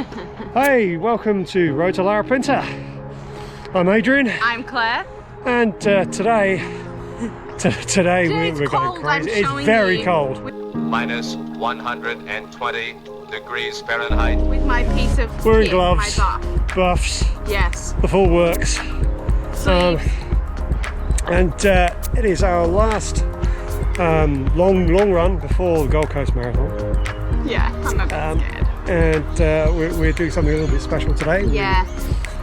Hey, welcome to Road to Larapinta. I'm Adrian. I'm Claire. And today we're going crazy. It's very cold. Minus 120 degrees Fahrenheit. With my piece of We're in kit, gloves, my buff. buffs, Yes. the full works. Sleeves. And it is our last long run before the Gold Coast Marathon. Yeah, I'm a bit scared. And we're doing something a little bit special today. Yeah.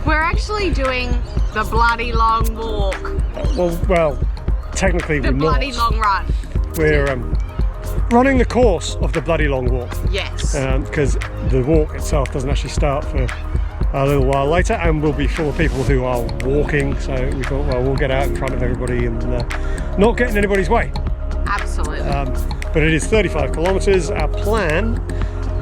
We're actually doing the bloody long walk. Well, technically The we're bloody not. long run. We're running the course of the bloody long walk. Yes. Because the walk itself doesn't actually start for a little while later, and will be full of people who are walking. So we thought, well, we'll get out in front of everybody and not get in anybody's way. Absolutely. But it is 35 kilometres. Our plan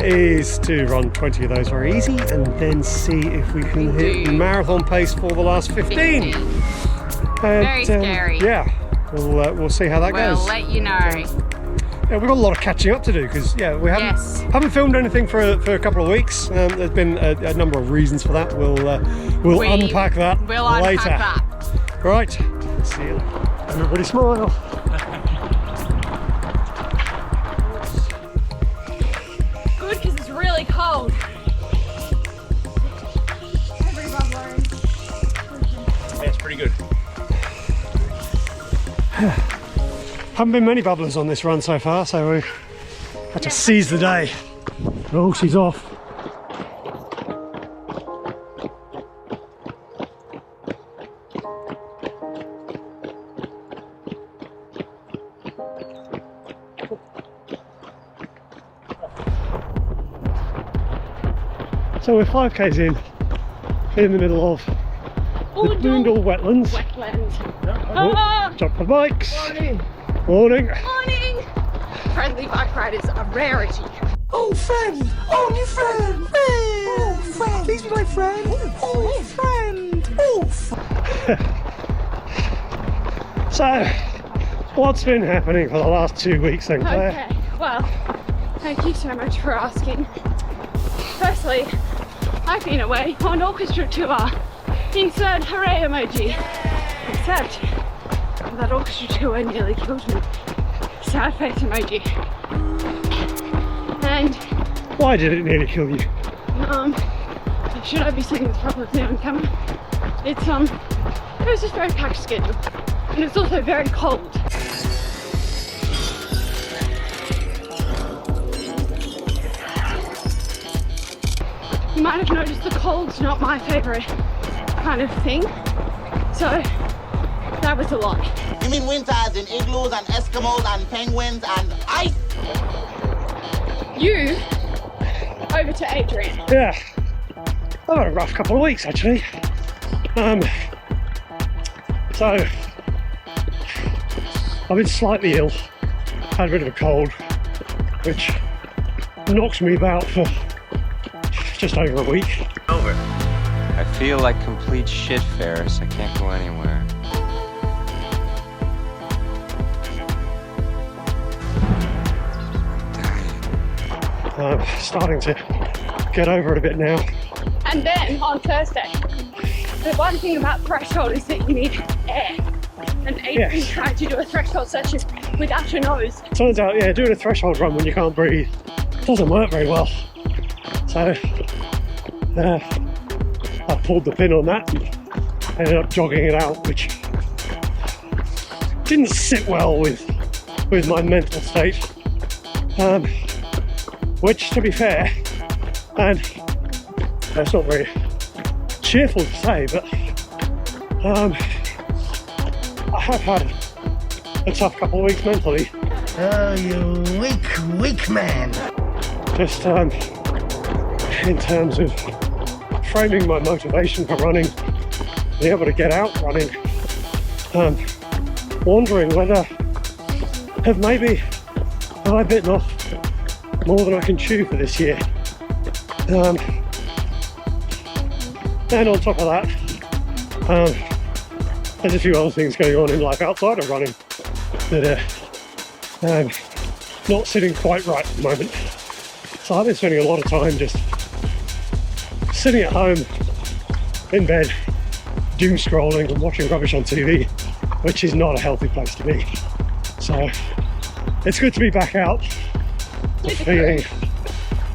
is to run 20 of those very easy, and then see if we can hit marathon pace for the last 15. Very scary. Yeah, we'll see how that goes. We'll let you know. Yeah, we've got a lot of catching up to do because we haven't filmed anything for a couple of weeks. There's been a number of reasons for that. We'll unpack that later. Right, see you. Everybody smile. Good, because it's really cold. Yeah, it's pretty good. Haven't been many bubblers on this run so far, so we had to seize the day. Oh, she's off. So we're 5k's in the middle of the Boondall wetlands. Jump for bikes. Morning. Morning. Friendly bike riders are a rarity. Oh, friend! Oh, new friend! Oh, friend! Please be my friend! Oh, friend! Oh, So, what's been happening for the last 2 weeks then, Claire? Okay, well, thank you so much for asking. Firstly, I've been away on orchestra tour. Insert hooray emoji. Except that orchestra tour nearly killed me. Sad face emoji. And Why did it nearly kill you? should I be saying this publicly on camera? It was just very packed schedule. And it's also very cold. You might have noticed the cold's not my favourite kind of thing. So that was a lot. You mean winters in igloos and Eskimos and penguins and ice? You, over to Adrian. Yeah, I've had a rough couple of weeks actually. So I've been slightly ill, had a bit of a cold, which knocks me about for just over a week. Over. I feel like complete shit, Ferris. I can't go anywhere. I'm starting to get over it a bit now. And then on Thursday, the one thing about threshold is that you need air. And Adrian tried to do a threshold session without your nose. Turns out, yeah, doing a threshold run when you can't breathe doesn't work very well. So I pulled the pin on that and ended up jogging it out, which didn't sit well with my mental state. Which, to be fair, and that's not very cheerful to say, but I have had a tough couple of weeks mentally. Oh, you weak man. Just in terms of framing my motivation for running, being able to get out running, wondering whether have I bitten off more than I can chew for this year. And on top of that, there's a few other things going on in life outside of running that are not sitting quite right at the moment. So I've been spending a lot of time just sitting at home in bed, doom scrolling and watching rubbish on TV, which is not a healthy place to be. So it's good to be back out, feeling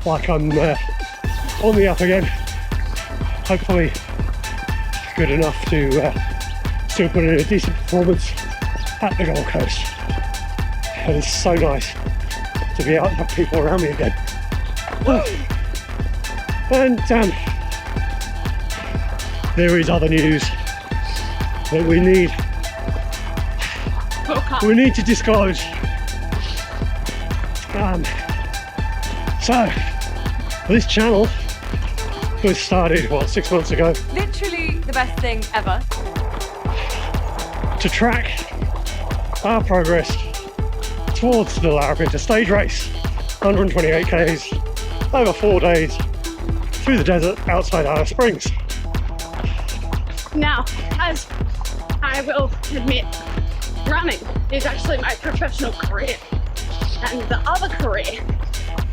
like I'm on the up again. Hopefully good enough to still put in a decent performance at the Gold Coast. And it's so nice to be out and have people around me again. And there is other news that we need to disclose. So this channel was started, what, 6 months ago? Literally the best thing ever. To track our progress towards the Larapinta stage race. 128 k's over 4 days through the desert outside Alice Springs. Now, as I will admit, running is actually my professional career, and the other career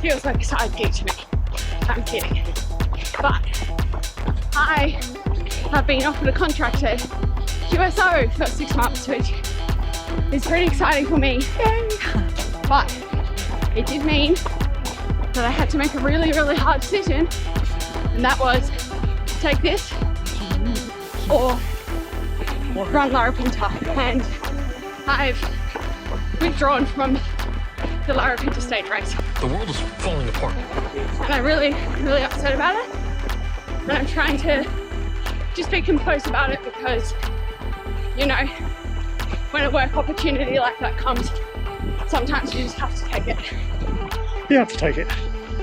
feels like a side gig to me. I'm kidding. But I have been offered a contract at QSO for 6 months, which is pretty exciting for me. Yay. But it did mean that I had to make a really, really hard decision, and that was take this or run Larapinta. And I've withdrawn from the Larapinta stage race. The world is falling apart. And I'm really, really upset about it. And I'm trying to just be composed about it because, you know, when a work opportunity like that comes, sometimes you just have to take it. You have to take it.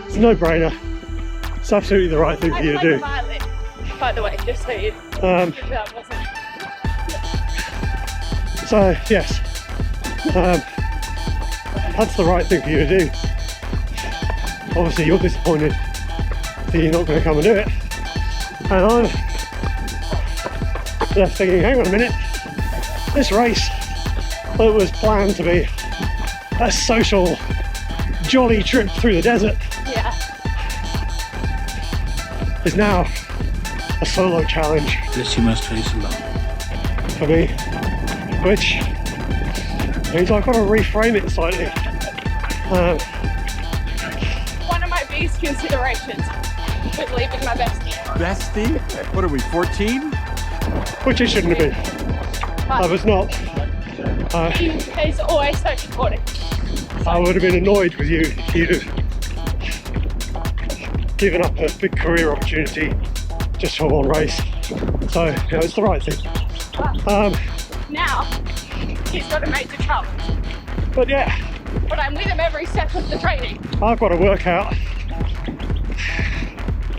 It's a no-brainer. It's absolutely the right thing for you to do. I played the violin, by the way, just so you that wasn't. So yes, that's the right thing for you to do. Obviously you're disappointed that you're not going to come and do it, and I'm left thinking, hang on a minute, this race that was planned to be a social jolly trip through the desert is now a solo challenge. This you must face alone. For me, which means I've got to reframe it slightly. One of my biggest considerations with leaving my bestie. Bestie? What are we, 14? Which it shouldn't have been. I was not. He is always so supportive. I would have been annoyed with you if you'd have given up a big career opportunity just for one race. So, you know, it's the right thing. Now, he's got a major challenge. But yeah. But I'm with him every step of the training. I've got to work out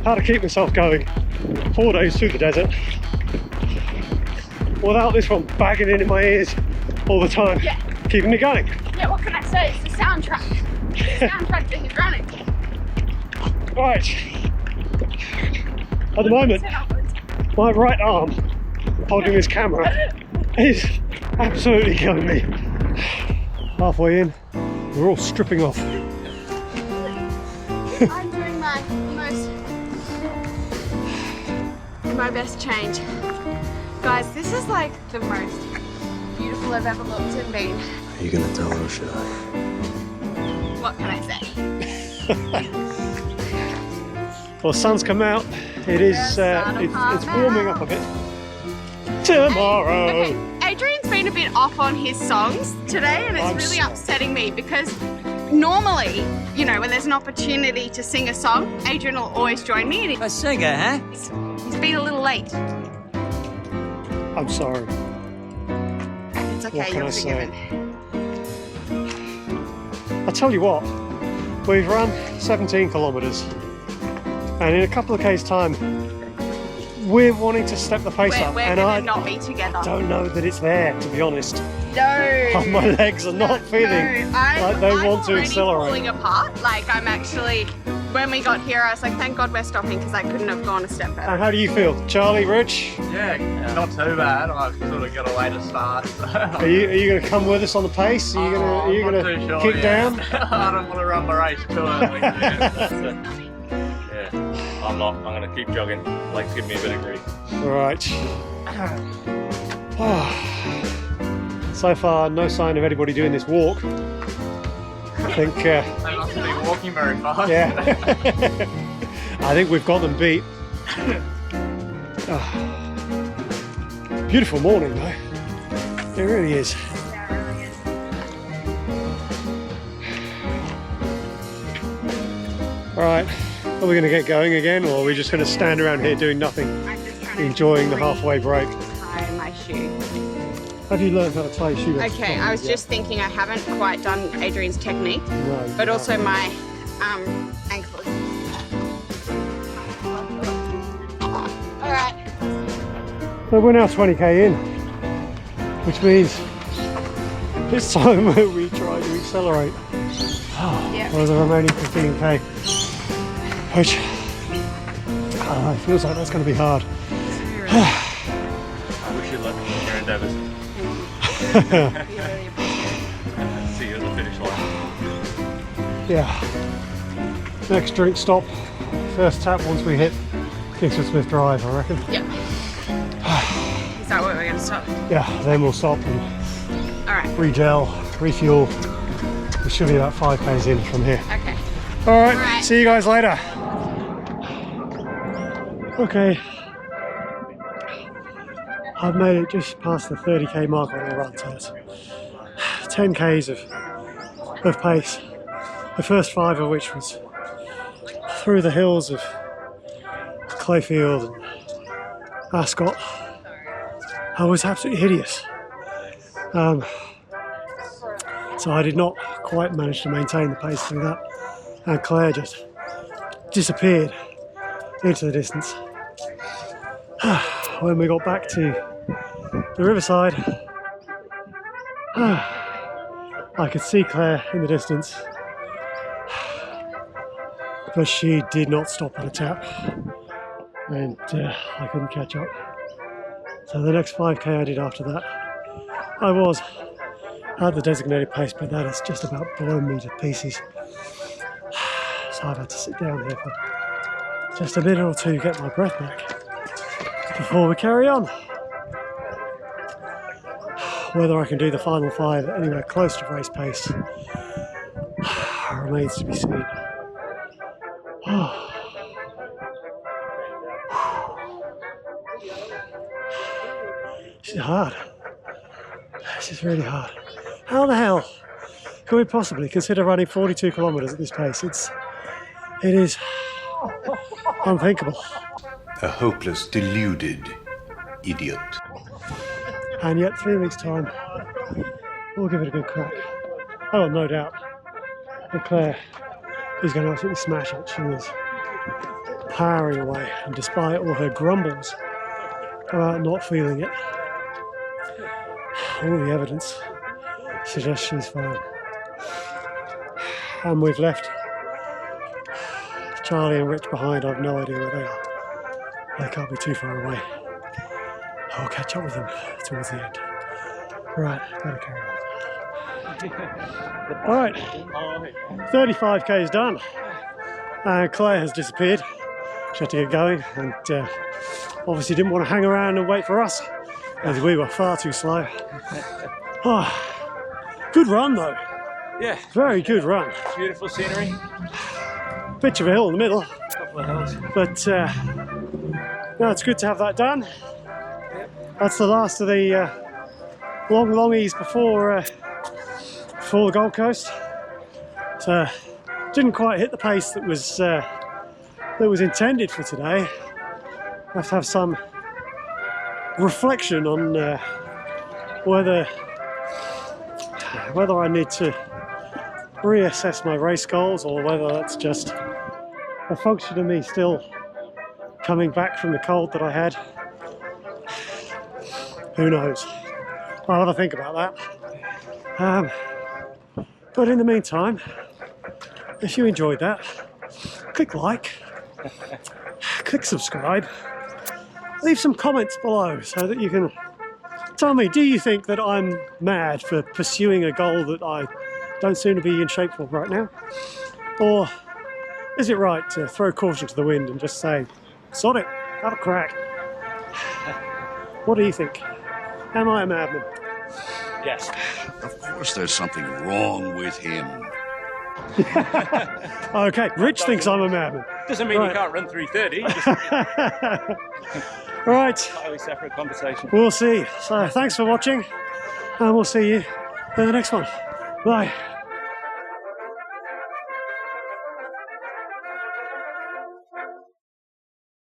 how to keep myself going 4 days through the desert without this one bagging in my ears all the time, keeping me going. Yeah, what can I say? It's the soundtrack. The soundtrack to his running. Right. At the moment, my right arm holding this camera is absolutely killing me. Halfway in, we're all stripping off. I'm doing my best change. Guys, this is like the most beautiful I've ever looked and been. Are you gonna tell her or should I? What can I say? Well, the sun's come out. It is. It's warming up a bit. Tomorrow. Okay, Adrian's been a bit off on his songs today, and it's really upsetting me because normally, you know, when there's an opportunity to sing a song, Adrian will always join me. A singer, huh? He's been a little late. I'm sorry. It's okay, you're forgiven. I tell you what, we've run 17 kilometres, and in a couple of k's time, we're wanting to step the pace up, and I not be together. Don't know that it's there, to be honest. No. My legs are not feeling like they want to accelerate. I'm falling apart. Like I'm actually. When we got here, I was like, thank God we're stopping because I couldn't have gone a step further. And how do you feel, Charlie, Rich? Yeah, not too bad. I've sort of got a way to start. So. Are you going to come with us on the pace? Are you going to kick down? I don't want to run the race too early. Yeah. I'm not. I'm going to keep jogging. Legs give me a bit of grief. Right. So far, no sign of anybody doing this walk. I think... They mustn't be walking very fast. Yeah. I think we've got them beat. Beautiful morning though. It really is. Alright, are we going to get going again, or are we just going to stand around here doing nothing, enjoying the halfway break? Tie my shoe. Have you learned how to tie your shoe? Okay, I was just thinking I haven't quite done Adrian's technique, No, but also my ankles. Alright. So we're now 20k in, which means it's time that we try to accelerate. Yeah. For the remaining 15k, which it feels like that's going to be hard. I wish you luck in your endeavours. See you at the finish line. Yeah. Next drink stop, first tap once we hit Kingsford Smith Drive, I reckon. Yeah. Is that where we're going to stop? Yeah, then we'll stop and Alright. re-gel, refuel. We should be about 5k's in from here. Okay. Alright, see you guys later. Okay. I've made it just past the 30k mark on the run, so it's 10k's of pace. The first 5 of which was through the hills of Clayfield and Ascot. I was absolutely hideous. So I did not quite manage to maintain the pace through that, and Claire just disappeared into the distance. When we got back to the riverside, I could see Claire in the distance, but she did not stop at a tap, and I couldn't catch up. So the next 5k I did after that, I was at the designated pace, but that has just about blown me to pieces. So I've had to sit down here for just a minute or two, get my breath back before we carry on. Whether I can do the final 5 anywhere close to race pace remains to be seen. This is hard. This is really hard. How the hell could we possibly consider running 42 kilometres at this pace? It is unthinkable. A hopeless, deluded idiot. And yet 3 weeks' time, we'll give it a good crack. I got no doubt that Claire is going to absolutely smash it. She is powering away, and despite all her grumbles about not feeling it, all the evidence suggests she's fine. And we've left Charlie and Rich behind. I've no idea where they are. They can't be too far away. I'll catch up with them towards the end. Right, better carry on. Alright, 35k is done. And Claire has disappeared. She had to get going, and obviously didn't want to hang around and wait for us, as we were far too slow. Oh, good run though. Yeah. Very good run. Beautiful scenery. Bit of a hill in the middle. A couple of hills. But no, it's good to have that done. That's the last of the longies before the Gold Coast. So didn't quite hit the pace that was intended for today. I have to have some reflection on whether I need to reassess my race goals, or whether that's just a function of me still coming back from the cold that I had. Who knows? I'll have a think about that. But in the meantime, if you enjoyed that, click like, click subscribe, leave some comments below so that you can tell me, do you think that I'm mad for pursuing a goal that I don't seem to be in shape for right now? Or is it right to throw caution to the wind and just say, sod it, have a crack? What do you think? Am I a madman? Yes. Of course there's something wrong with him. Okay, Rich thinks I'm a madman. Doesn't mean you can't run 3:30. Right. Highly separate conversation. We'll see. So thanks for watching, and we'll see you in the next one. Bye.